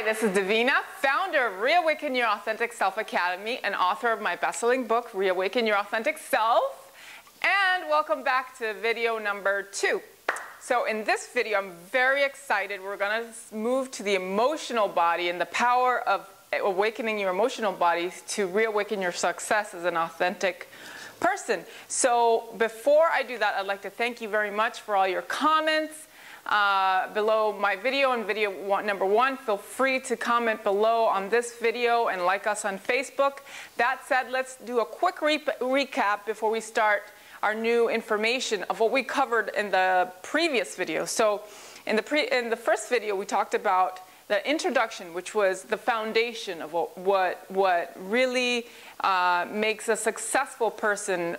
Hi, this is Davina, founder of Reawaken Your Authentic Self Academy and author of my best-selling book, Reawaken Your Authentic Self. And welcome back to video number 2. So in this video, I'm very excited. We're going to move to the emotional body and the power of awakening your emotional body to reawaken your success as an authentic person. So before I do that, I'd like to thank you very much for all your comments. Below my video and number 1, feel free to comment below on this video and like us on Facebook. That said, let's do a quick recap before we start our new information of what we covered in the previous video. So in the first video, we talked about the introduction, which was the foundation of what really makes a successful person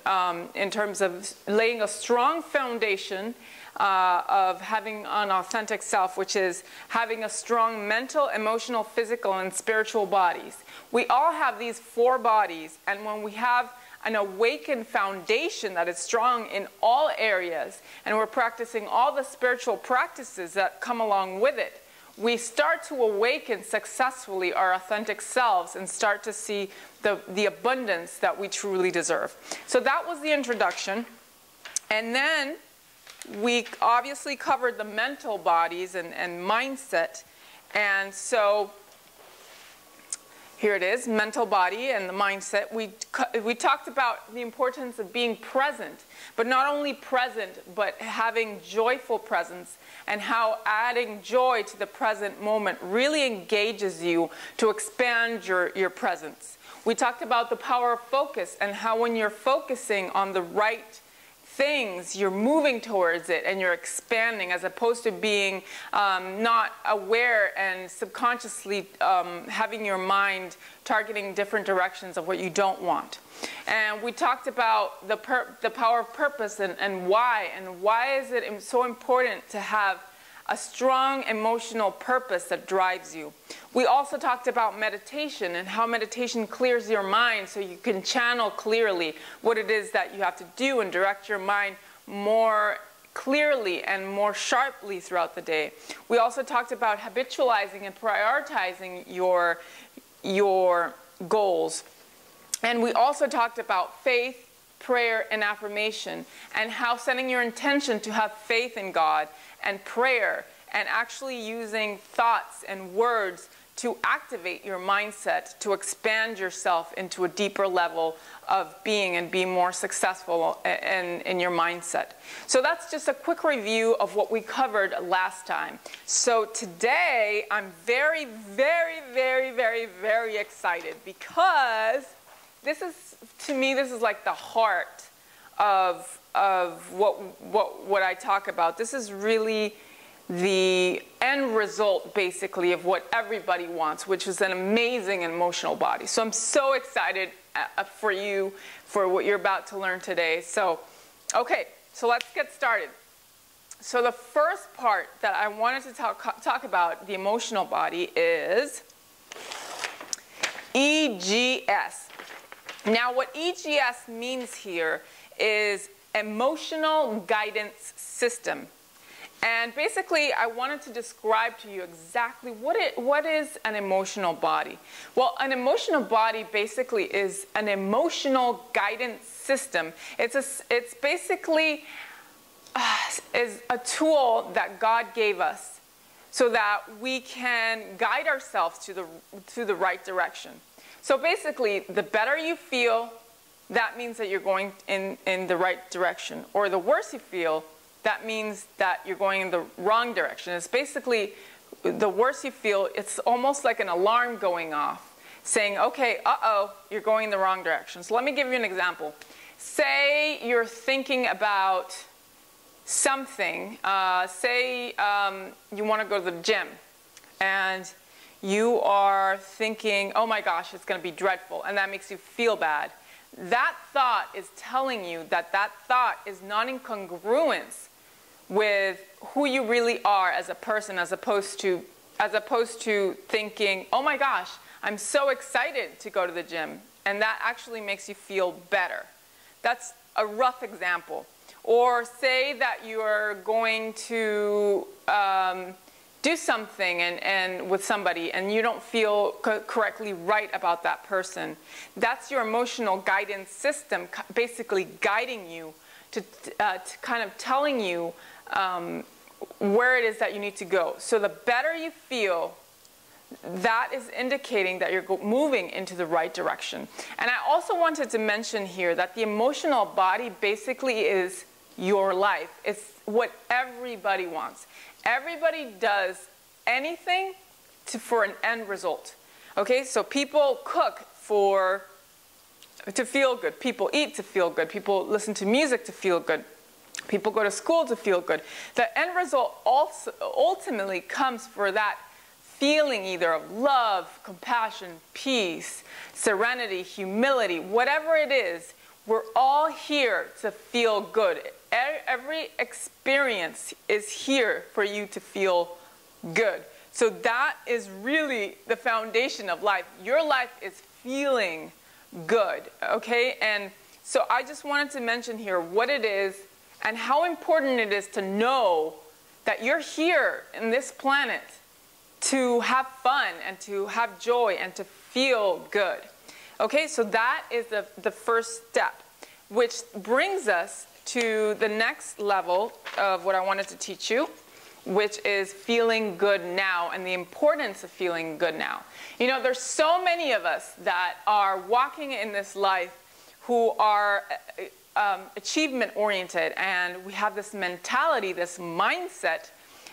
in terms of laying a strong foundation of having an authentic self, which is having a strong mental, emotional, physical, and spiritual bodies. We all have these 4 bodies, and when we have an awakened foundation that is strong in all areas, and we're practicing all the spiritual practices that come along with it, we start to awaken successfully our authentic selves and start to see the abundance that we truly deserve. So that was the introduction. And then we obviously covered the mental bodies and mindset. And so here it is, mental body and the mindset. We talked about the importance of being present, but not only present, but having joyful presence, and how adding joy to the present moment really engages you to expand your presence. We talked about the power of focus and how when you're focusing on the right things, you're moving towards it and you're expanding, as opposed to being not aware and subconsciously having your mind targeting different directions of what you don't want. And we talked about the power of purpose and why is it so important to have a strong emotional purpose that drives you. We also talked about meditation and how meditation clears your mind so you can channel clearly what it is that you have to do and direct your mind more clearly and more sharply throughout the day. We also talked about habitualizing and prioritizing your goals. And we also talked about faith, prayer, and affirmation, and how setting your intention to have faith in God and prayer and actually using thoughts and words to activate your mindset to expand yourself into a deeper level of being and be more successful in your mindset. So that's just a quick review of what we covered last time. So today I'm very, very, very, very, very excited because this is, to me, this is like the heart of what I talk about. This is really the end result, basically, of what everybody wants, which is an amazing emotional body. So I'm so excited for you, for what you're about to learn today. So, okay, so let's get started. So the first part that I wanted to talk about, the emotional body, is EGS. Now, what EGS means here is Emotional Guidance System. And basically, I wanted to describe to you exactly what is an emotional body. Well, an emotional body basically is an emotional guidance system. It's basically is a tool that God gave us so that we can guide ourselves to the right direction. So basically, the better you feel, that means that you're going in the right direction. Or the worse you feel, that means that you're going in the wrong direction. It's basically, the worse you feel, it's almost like an alarm going off, saying, okay, uh-oh, you're going in the wrong direction. So let me give you an example. Say you're thinking about something. Say you want to go to the gym, and you are thinking, oh my gosh, it's going to be dreadful, and that makes you feel bad. That thought is telling you that thought is not in congruence with who you really are as a person, as opposed to thinking, oh my gosh, I'm so excited to go to the gym, and that actually makes you feel better. That's a rough example. Or say that you are going to do something and with somebody and you don't feel correctly right about that person. That's your emotional guidance system basically guiding you to kind of telling you where it is that you need to go. So the better you feel, that is indicating that you're moving into the right direction. And I also wanted to mention here that the emotional body basically is your life. It's what everybody wants. Everybody does anything for an end result. Okay, so people cook to feel good. People eat to feel good. People listen to music to feel good. People go to school to feel good. The end result also ultimately comes for that feeling either of love, compassion, peace, serenity, humility, whatever it is. We're all here to feel good. Every experience is here for you to feel good. So that is really the foundation of life. Your life is feeling good, okay? And so I just wanted to mention here what it is and how important it is to know that you're here in this planet to have fun and to have joy and to feel good. Okay, so that is the first step, which brings us to the next level of what I wanted to teach you, which is feeling good now and the importance of feeling good now. You know, there's so many of us that are walking in this life who are achievement oriented, and we have this mentality, this mindset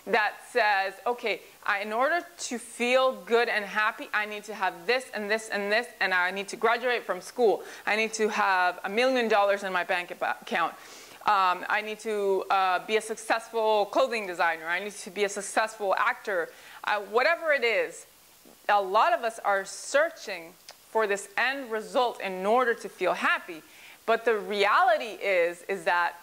that says, okay, in order to feel good and happy, I need to have this and this and this, and I need to graduate from school. I need to have $1 million in my bank account. I need to be a successful clothing designer. I need to be a successful actor. Whatever it is, a lot of us are searching for this end result in order to feel happy. But the reality is that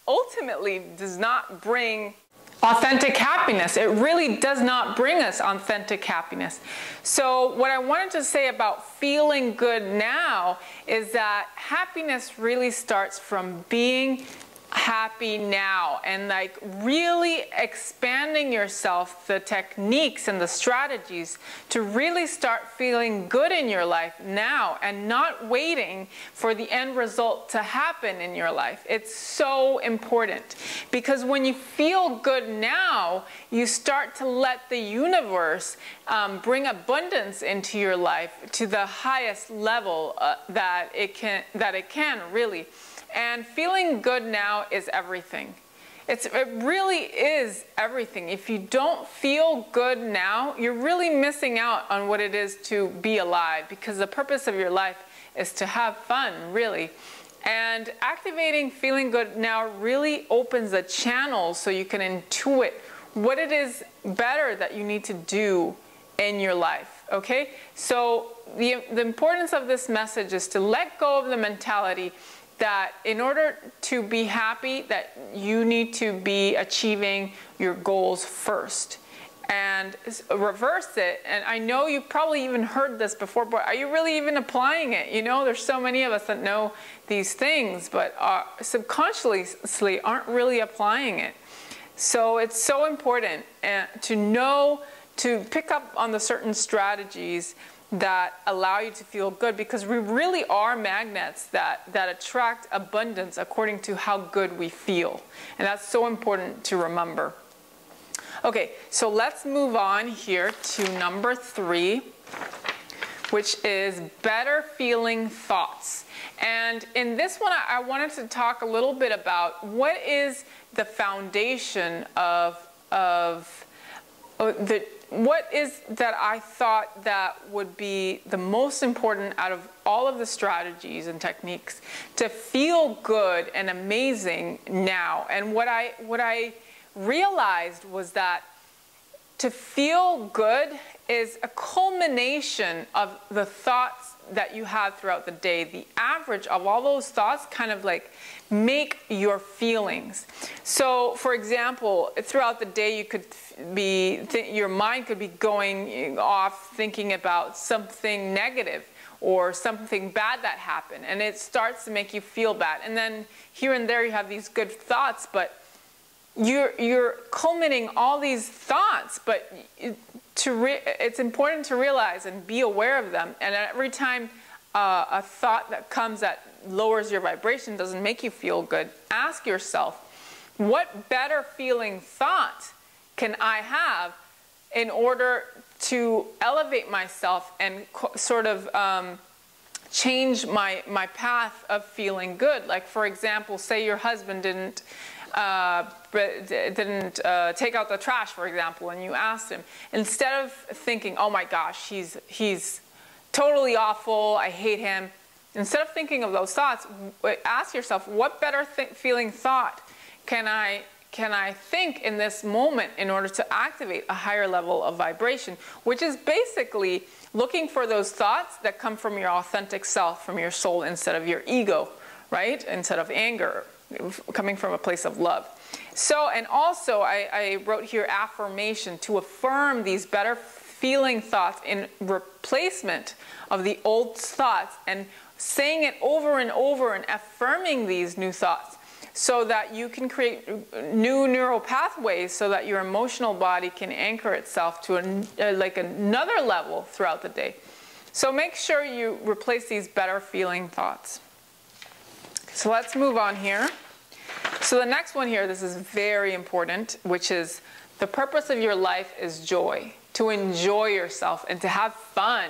ultimately does not bring authentic happiness. It really does not bring us authentic happiness. So what I wanted to say about feeling good now is that happiness really starts from being happy now and like really expanding yourself, the techniques and the strategies to really start feeling good in your life now and not waiting for the end result to happen in your life. It's so important because when you feel good now, you start to let the universe bring abundance into your life to the highest level that it can really. And feeling good now is everything. It really is everything. If you don't feel good now, you're really missing out on what it is to be alive, because the purpose of your life is to have fun, really. And activating feeling good now really opens a channel so you can intuit what it is better that you need to do in your life, okay? So the importance of this message is to let go of the mentality that in order to be happy, that you need to be achieving your goals first. And reverse it. And I know you've probably even heard this before, but are you really even applying it? You know, there's so many of us that know these things, but subconsciously aren't really applying it. So it's so important to know, to pick up on the certain strategies that allow you to feel good, because we really are magnets that attract abundance according to how good we feel. And that's so important to remember. Okay, so let's move on here to number 3, which is better feeling thoughts. And in this one, I wanted to talk a little bit about what is the foundation of what is that I thought that would be the most important out of all of the strategies and techniques to feel good and amazing now. And what I realized was that to feel good is a culmination of the thoughts that you have throughout the day. The average of all those thoughts kind of like make your feelings. So for example, throughout the day you could be, your mind could be going off thinking about something negative or something bad that happened, and it starts to make you feel bad. And then here and there you have these good thoughts, but you're culminating all these thoughts, but it's important to realize and be aware of them. And every time a thought that comes that lowers your vibration, doesn't make you feel good, ask yourself, what better feeling thought can I have in order to elevate myself and sort of change my path of feeling good? Like, for example, say your husband didn't take out the trash, for example, and you asked him, instead of thinking, oh my gosh, he's totally awful, I hate him, instead of thinking of those thoughts, ask yourself, what better feeling thought can I think in this moment in order to activate a higher level of vibration, which is basically looking for those thoughts that come from your authentic self, from your soul, instead of your ego, right? Instead of anger, coming from a place of love. So, and also I wrote here affirmation, to affirm these better feeling thoughts in replacement of the old thoughts, and saying it over and over and affirming these new thoughts, so that you can create new neural pathways so that your emotional body can anchor itself to like another level throughout the day. So make sure you replace these better feeling thoughts. So let's move on here. So the next one here, this is very important, which is the purpose of your life is joy, to enjoy yourself and to have fun.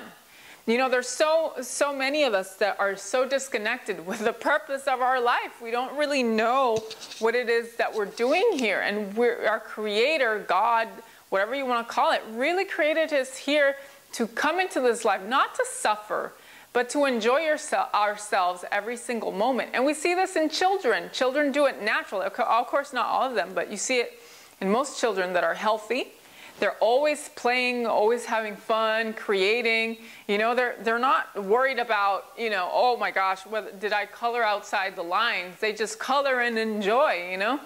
You know, there's so many of us that are so disconnected with the purpose of our life. We don't really know what it is that we're doing here. And our Creator, God, whatever you want to call it, really created us here to come into this life, not to suffer, but to enjoy ourselves every single moment. And we see this in children. Children do it naturally. Of course, not all of them, but you see it in most children that are healthy. They're always playing, always having fun, creating. You know, they're not worried about, you know, oh my gosh, did I color outside the lines? They just color and enjoy, you know.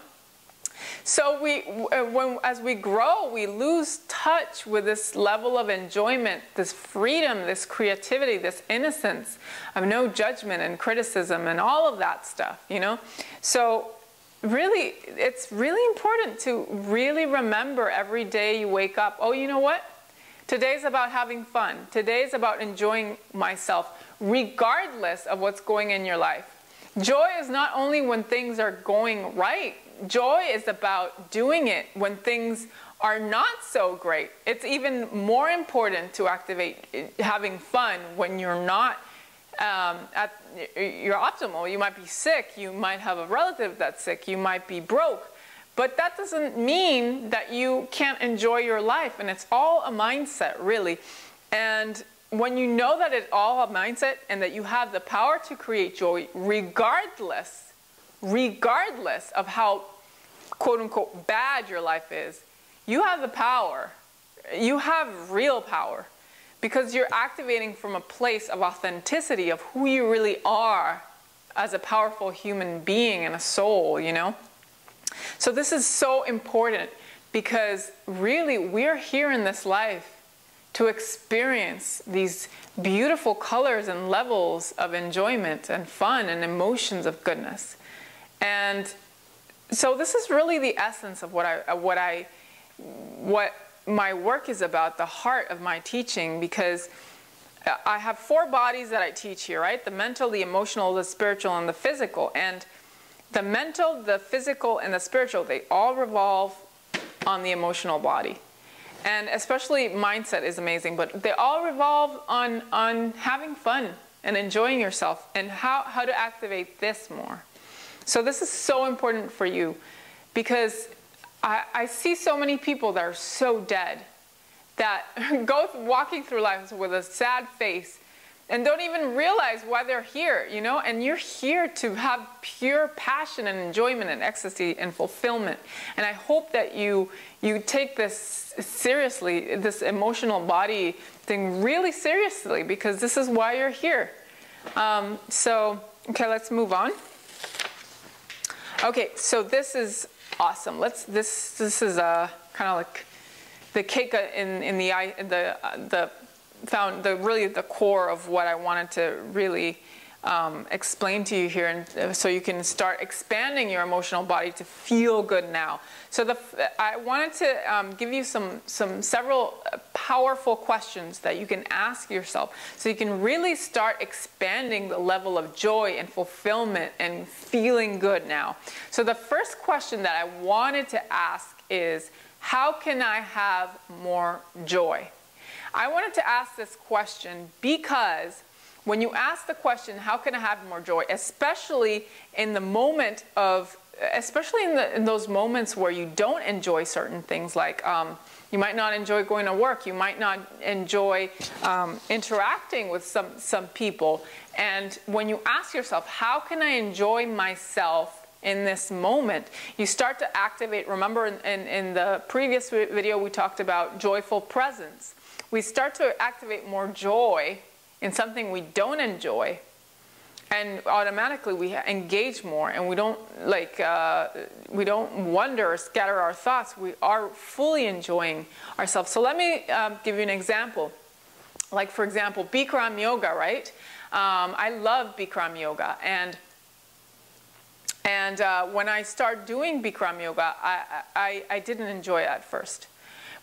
So as we grow, we lose touch with this level of enjoyment, this freedom, this creativity, this innocence of no judgment and criticism and all of that stuff, you know. So really, it's really important to really remember every day you wake up, oh, you know what? Today's about having fun. Today's about enjoying myself, regardless of what's going in your life. Joy is not only when things are going right. Joy is about doing it when things are not so great. It's even more important to activate having fun when you're not at your optimal. You might be sick, you might have a relative that's sick, you might be broke, but that doesn't mean that you can't enjoy your life. And it's all a mindset, really. And when you know that it's all a mindset and that you have the power to create joy regardless of how quote unquote bad your life is, you have the power. You have real power. Because you're activating from a place of authenticity of who you really are as a powerful human being and a soul, you know? So this is so important, because really we're here in this life to experience these beautiful colors and levels of enjoyment and fun and emotions of goodness. And so this is really the essence of what my work is about, the heart of my teaching, because I have 4 bodies that I teach here, right? The mental, the emotional, the spiritual, and the physical. And the mental, the physical, and the spiritual, they all revolve on the emotional body. And especially mindset is amazing, but they all revolve on having fun and enjoying yourself and how to activate this more. So this is so important for you, because I see so many people that are so dead, that go walking through life with a sad face and don't even realize why they're here, you know? And you're here to have pure passion and enjoyment and ecstasy and fulfillment. And I hope that you take this seriously, this emotional body thing really seriously, because this is why you're here. Okay, let's move on. Okay, so this is awesome. This is kind of like the cake in the really the core of what I wanted to really explain to you here, and so you can start expanding your emotional body to feel good now. So I wanted to give you several powerful questions that you can ask yourself, so you can really start expanding the level of joy and fulfillment and feeling good now. So the first question that I wanted to ask is, how can I have more joy? I wanted to ask this question because when you ask the question, how can I have more joy, especially in the moment of, especially in those moments where you don't enjoy certain things, like you might not enjoy going to work, you might not enjoy interacting with some people. And when you ask yourself, how can I enjoy myself in this moment, you start to activate. Remember in the previous video we talked about joyful presence. We start to activate more joy in something we don't enjoy, and automatically we engage more, and we don't wonder or scatter our thoughts. We are fully enjoying ourselves. So let me give you an example. Like, for example, Bikram yoga, right? I love Bikram yoga, and when I start doing Bikram yoga, I didn't enjoy it at first.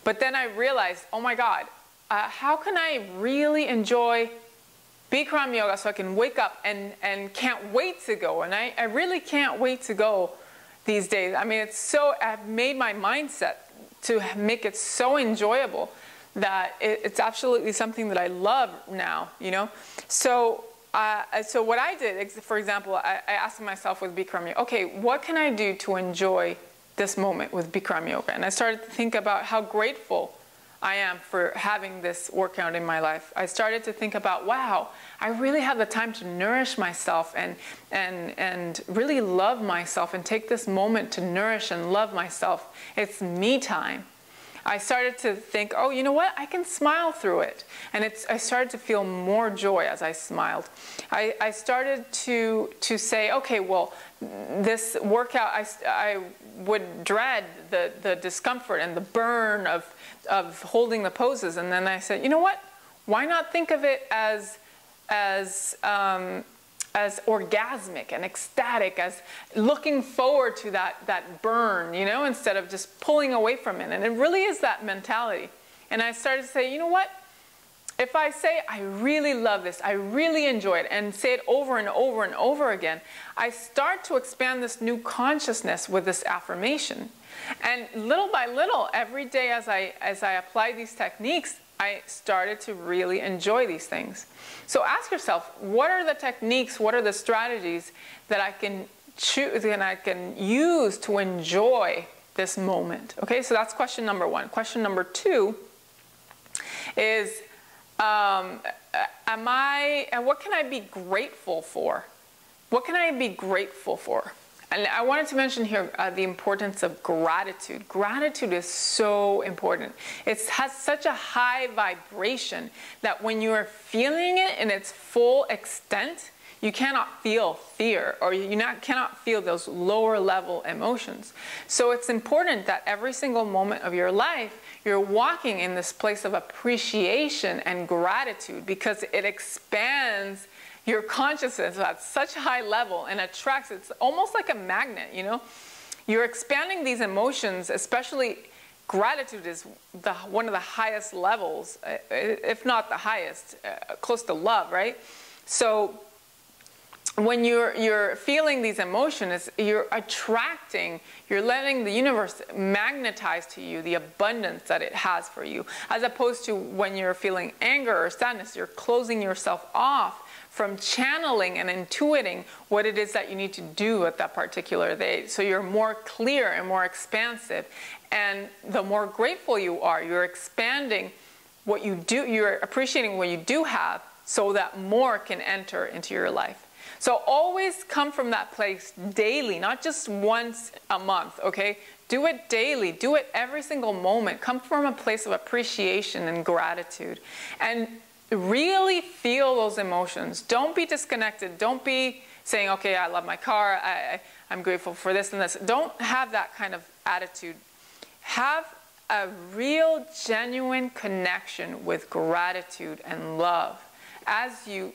But then I realized, oh my God, how can I really enjoy Bikram yoga so I can wake up and can't wait to go? And I really can't wait to go these days. I mean, I've made my mindset to make it so enjoyable that it's absolutely something that I love now, you know? So what I did, for example, I asked myself with Bikram yoga, okay, what can I do to enjoy this moment with Bikram yoga? And I started to think about how grateful I am for having this workout in my life. I started to think about, wow, I really have the time to nourish myself and really love myself and take this moment to nourish and love myself. It's me time. I started to think, oh, you know what? I can smile through it. And I started to feel more joy as I smiled. I started to say, okay, well, this workout, I would dread the discomfort and the burn of holding the poses. And then I said, you know what? Why not think of it as orgasmic and ecstatic, as looking forward to that burn, you know, instead of just pulling away from it. And it really is that mentality. And I started to say, you know what? If I say, I really love this, I really enjoy it, and say it over and over and over again, I start to expand this new consciousness with this affirmation. And little by little, every day as I apply these techniques, I started to really enjoy these things. So ask yourself, what are the techniques, what are the strategies that I can choose and I can use to enjoy this moment? Okay, so that's question number one. Question number two is, what can I be grateful for? What can I be grateful for? And I wanted to mention here the importance of gratitude. Gratitude is so important. It has such a high vibration that when you are feeling it in its full extent, you cannot feel fear, or cannot feel those lower level emotions. So it's important that every single moment of your life, you're walking in this place of appreciation and gratitude, because it expands your consciousness at such a high level and attracts. It's almost like a magnet, you know. You're expanding these emotions, especially gratitude is one of the highest levels, if not the highest, close to love, right? So when you're feeling these emotions, you're attracting, you're letting the universe magnetize to you the abundance that it has for you, as opposed to when you're feeling anger or sadness, you're closing yourself off from channeling and intuiting what it is that you need to do at that particular day. So you're more clear and more expansive. And the more grateful you are, you're expanding what you do, you're appreciating what you do have, so that more can enter into your life. So always come from that place daily, not just once a month, okay? Do it daily. Do it every single moment. Come from a place of appreciation and gratitude. And really feel those emotions. Don't be disconnected. Don't be saying, okay, I love my car, I'm grateful for this and this. Don't have that kind of attitude. Have a real, genuine connection with gratitude and love as you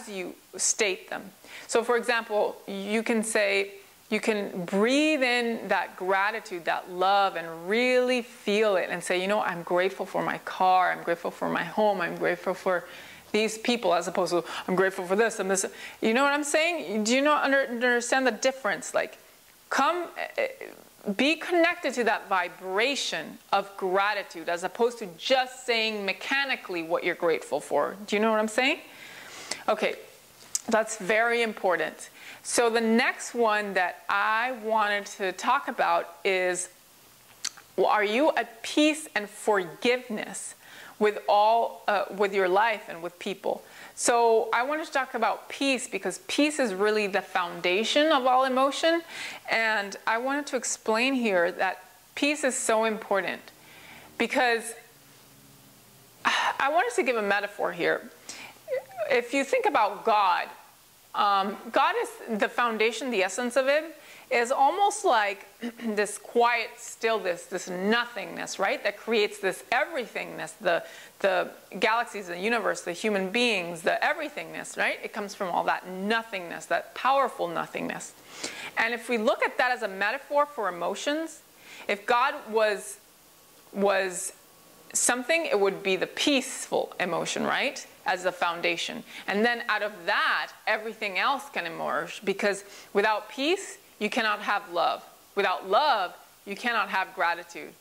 you state them. So for example, you can say, you can breathe in that gratitude, that love, and really feel it and say, you know, I'm grateful for my car, I'm grateful for my home, I'm grateful for these people, as opposed to I'm grateful for this and this. You know what I'm saying? Do you not understand the difference? Like, be connected to that vibration of gratitude as opposed to just saying mechanically what you're grateful for. Do you know what I'm saying? Okay, that's very important. So the next one that I wanted to talk about is, well, are you at peace and forgiveness with with your life and with people? So I wanted to talk about peace because peace is really the foundation of all emotion. And I wanted to explain here that peace is so important because I wanted to give a metaphor here. If you think about God, God is the foundation, the essence of it is almost like this quiet stillness, this nothingness, right? That creates this everythingness, the galaxies, the universe, the human beings, the everythingness, right? It comes from all that nothingness, that powerful nothingness. And if we look at that as a metaphor for emotions, if God was something, it would be the peaceful emotion, right? As the foundation. And then out of that, everything else can emerge, because without peace, you cannot have love. Without love, you cannot have gratitude.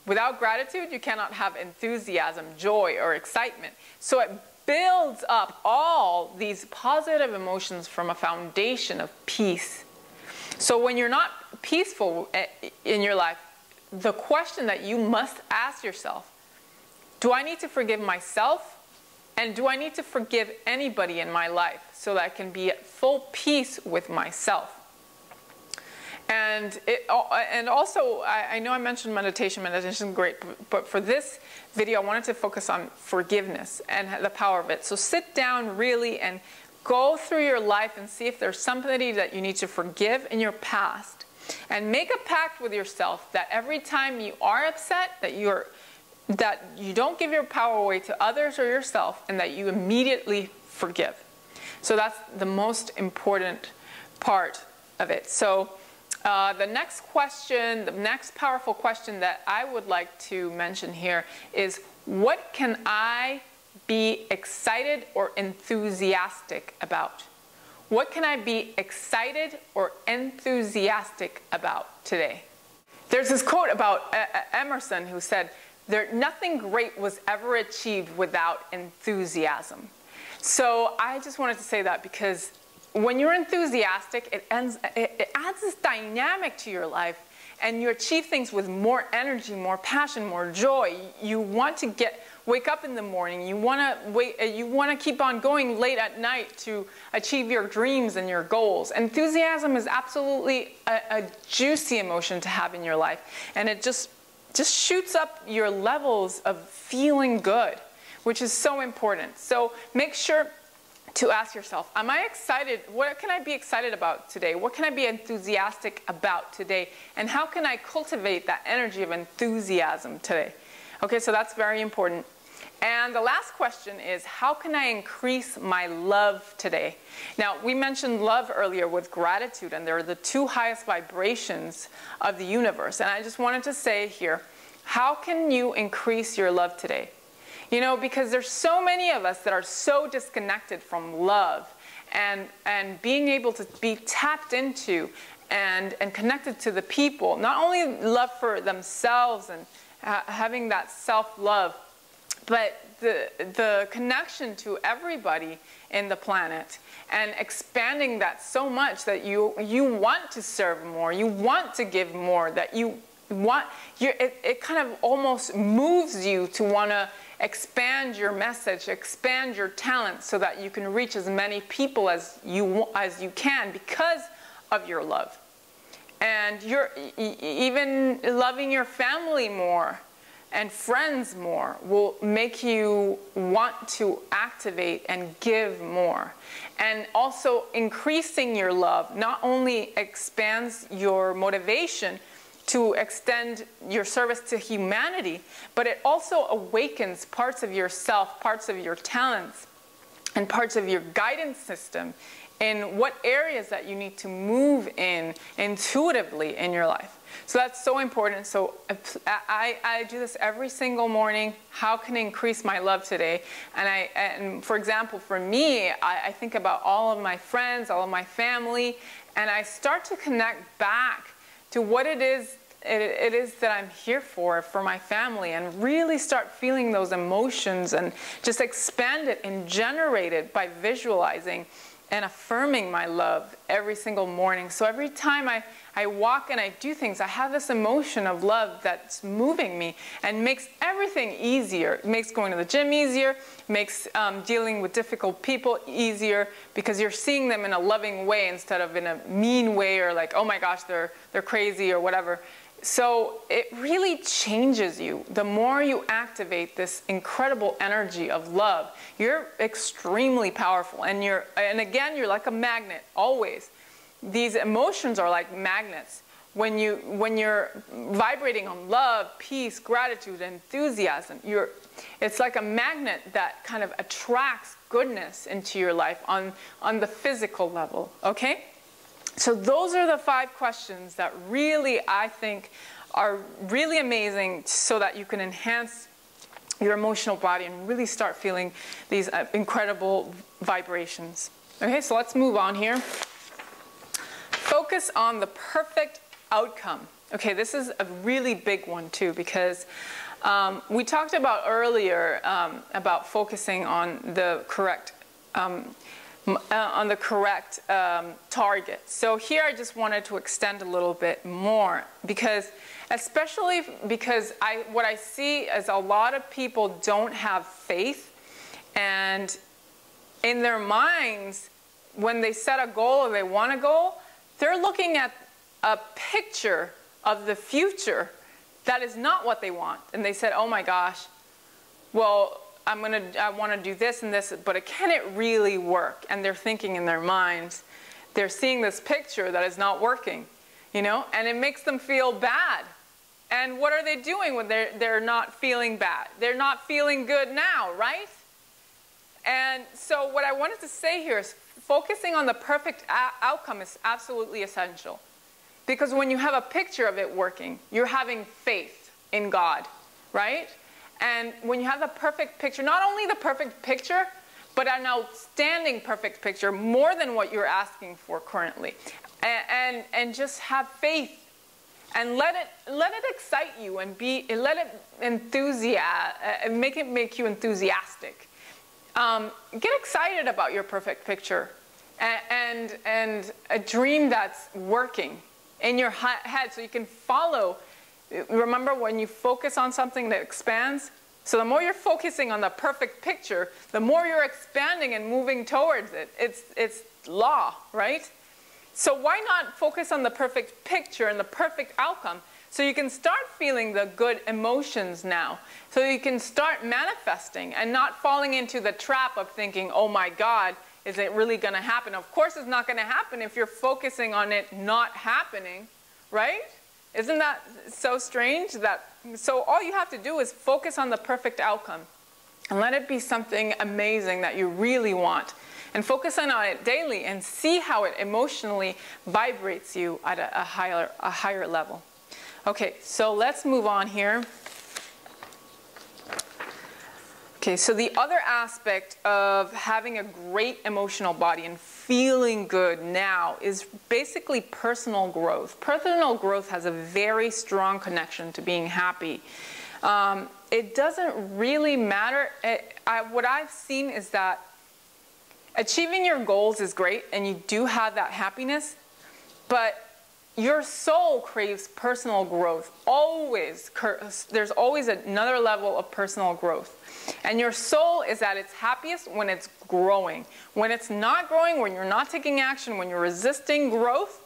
Without gratitude, you cannot have enthusiasm, joy, or excitement. So it builds up all these positive emotions from a foundation of peace. So when you're not peaceful in your life, the question that you must ask yourself, do I need to forgive myself? And do I need to forgive anybody in my life so that I can be at full peace with myself? And also, I know I mentioned meditation. Meditation is great, but for this video, I wanted to focus on forgiveness and the power of it. So sit down really and go through your life and see if there's somebody that you need to forgive in your past. And make a pact with yourself that every time you are upset, that you don't give your power away to others or yourself, and that you immediately forgive. So that's the most important part of it. So the next question, the next powerful question that I would like to mention here is, what can I be excited or enthusiastic about? What can I be excited or enthusiastic about today? There's this quote about Emerson who said, nothing great was ever achieved without enthusiasm. So I just wanted to say that because when you're enthusiastic, it adds this dynamic to your life, and you achieve things with more energy, more passion, more joy. You want to wake up in the morning. You want to keep on going late at night to achieve your dreams and your goals. Enthusiasm is absolutely a juicy emotion to have in your life, and it just shoots up your levels of feeling good, which is so important. So make sure to ask yourself, am I excited? What can I be excited about today? What can I be enthusiastic about today? And how can I cultivate that energy of enthusiasm today? Okay, so that's very important. And the last question is, how can I increase my love today? Now, we mentioned love earlier with gratitude, and they're the two highest vibrations of the universe. And I just wanted to say here, how can you increase your love today? You know, because there's so many of us that are so disconnected from love and being able to be tapped into and connected to the people. Not only love for themselves and having that self-love, but the connection to everybody in the planet, and expanding that so much that you want to serve more, you want to give more, that it kind of almost moves you to want to expand your message, expand your talent, so that you can reach as many people as you can because of your love. And you're even loving your family more and friends more will make you want to activate and give more. And also increasing your love not only expands your motivation to extend your service to humanity, but it also awakens parts of yourself, parts of your talents, and parts of your guidance system in what areas that you need to move in intuitively in your life. So that's so important. So I do this every single morning. How can I increase my love today? And for example, for me, I think about all of my friends, all of my family, and I start to connect back to what it is that I'm here for my family, and really start feeling those emotions and just expand it and generate it by visualizing and affirming my love every single morning. So every time I walk and I do things, I have this emotion of love that's moving me and makes everything easier. It makes going to the gym easier, makes dealing with difficult people easier, because you're seeing them in a loving way instead of in a mean way, or like, oh my gosh, they're crazy or whatever. So it really changes you. The more you activate this incredible energy of love, you're extremely powerful. And again, you're like a magnet, always. These emotions are like magnets. When you're vibrating on love, peace, gratitude, enthusiasm, it's like a magnet that kind of attracts goodness into your life on the physical level, okay? So those are the 5 questions that really, I think, are really amazing, so that you can enhance your emotional body and really start feeling these incredible vibrations. Okay, so let's move on here. Focus on the perfect outcome. Okay, this is a really big one too, because we talked about earlier about focusing on the correct target. So here I just wanted to extend a little bit more, especially because what I see is a lot of people don't have faith, and in their minds, when they set a goal or they want a goal, they're looking at a picture of the future that is not what they want. And they said, oh my gosh, well, I want to do this and this, but can it really work? And they're thinking in their minds, they're seeing this picture that is not working, and it makes them feel bad. And what are they doing when they're not feeling bad? They're not feeling good now, right? And so what I wanted to say here is focusing on the perfect outcome is absolutely essential. Because when you have a picture of it working, you're having faith in God, right? And when you have the perfect picture, not only the perfect picture, but an outstanding perfect picture, more than what you're asking for currently. And just have faith. And let it excite you, and let it make you enthusiastic. Get excited about your perfect picture, and a dream that's working in your head, so you can follow. Remember, when you focus on something that expands, so the more you're focusing on the perfect picture, the more you're expanding and moving towards it. It's law, right? So why not focus on the perfect picture and the perfect outcome, so you can start feeling the good emotions now, so you can start manifesting and not falling into the trap of thinking, oh my God, is it really going to happen? Of course it's not going to happen if you're focusing on it not happening, right? Isn't that so strange? So all you have to do is focus on the perfect outcome, and let it be something amazing that you really want. And focus on it daily and see how it emotionally vibrates you at a higher level. Okay, so let's move on here. Okay, so the other aspect of having a great emotional body and feeling good now is basically personal growth. Personal growth has a very strong connection to being happy. It doesn't really matter. What I've seen is that achieving your goals is great, and you do have that happiness, but your soul craves personal growth. Always. There's always another level of personal growth. And your soul is at its happiest when it's growing. When it's not growing, when you're not taking action, when you're resisting growth,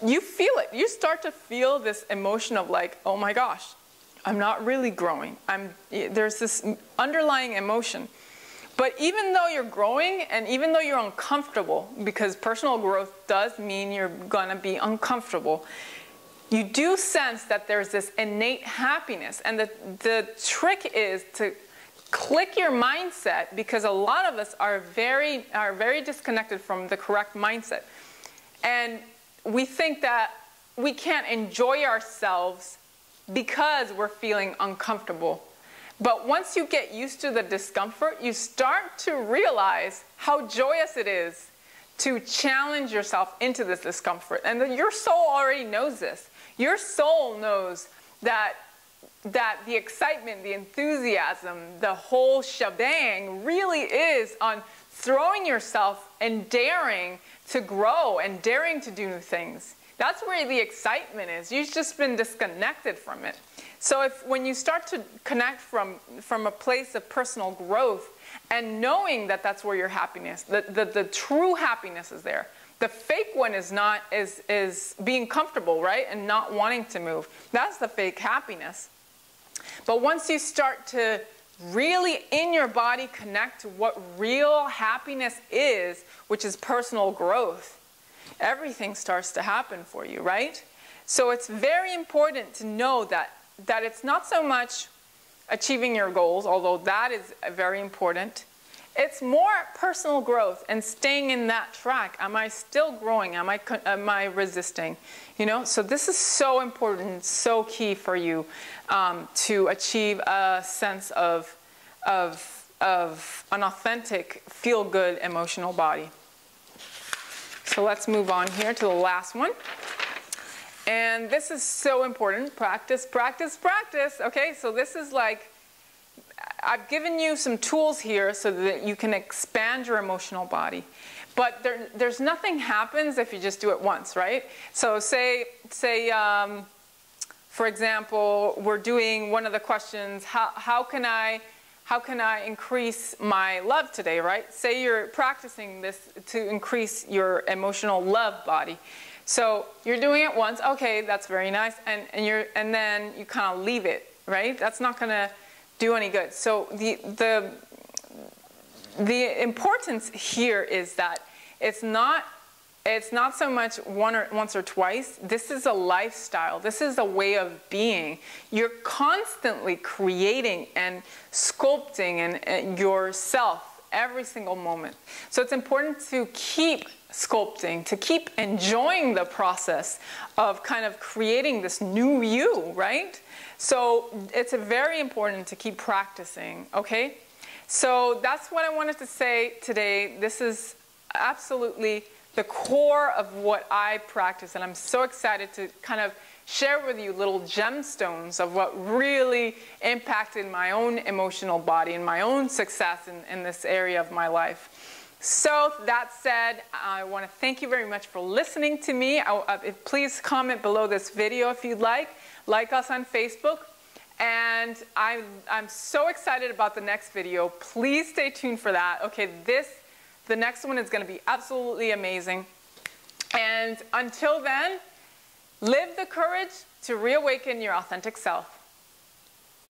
you feel it. You start to feel this emotion of like, oh my gosh, I'm not really growing. There's this underlying emotion. But even though you're growing, and even though you're uncomfortable, because personal growth does mean you're going to be uncomfortable, you do sense that there's this innate happiness. And the trick is to click your mindset, because a lot of us are very disconnected from the correct mindset. And we think that we can't enjoy ourselves because we're feeling uncomfortable. But once you get used to the discomfort, you start to realize how joyous it is to challenge yourself into this discomfort. And your soul already knows this. Your soul knows that the excitement, the enthusiasm, the whole shebang really is on throwing yourself and daring to grow and daring to do new things. That's where the excitement is. You've just been disconnected from it. So when you start to connect from a place of personal growth and knowing that that's where your happiness, the true happiness is there. The fake one is being comfortable, right? And not wanting to move. That's the fake happiness. But once you start to really in your body connect to what real happiness is, which is personal growth, everything starts to happen for you, right? So it's very important to know that it's not so much achieving your goals, although that is very important. It's more personal growth and staying in that track. Am I still growing? Am I resisting? You know, so this is so important, so key for you to achieve a sense of an authentic, feel-good emotional body. So let's move on here to the last one. And this is so important. Practice, practice, practice. Okay, so this is like, I've given you some tools here so that you can expand your emotional body. But there's nothing happens if you just do it once, right? So say for example, we're doing one of the questions, how can I increase my love today, right? Say you're practicing this to increase your emotional love body. So you're doing it once, okay, that's very nice, and then you kind of leave it, right? That's not going to do any good. So the importance here is that it's not so much once or twice. This is a lifestyle. This is a way of being. You're constantly creating and sculpting and yourself every single moment. So it's important to keep sculpting, to keep enjoying the process of kind of creating this new you, right? So it's very important to keep practicing, okay? So that's what I wanted to say today. This is absolutely the core of what I practice, and I'm so excited to kind of share with you little gemstones of what really impacted my own emotional body and my own success in this area of my life. So that said, I want to thank you very much for listening to me. Please comment below this video if you'd like. Like us on Facebook. And I'm so excited about the next video. Please stay tuned for that. Okay, the next one is going to be absolutely amazing. And until then, live the courage to reawaken your authentic self.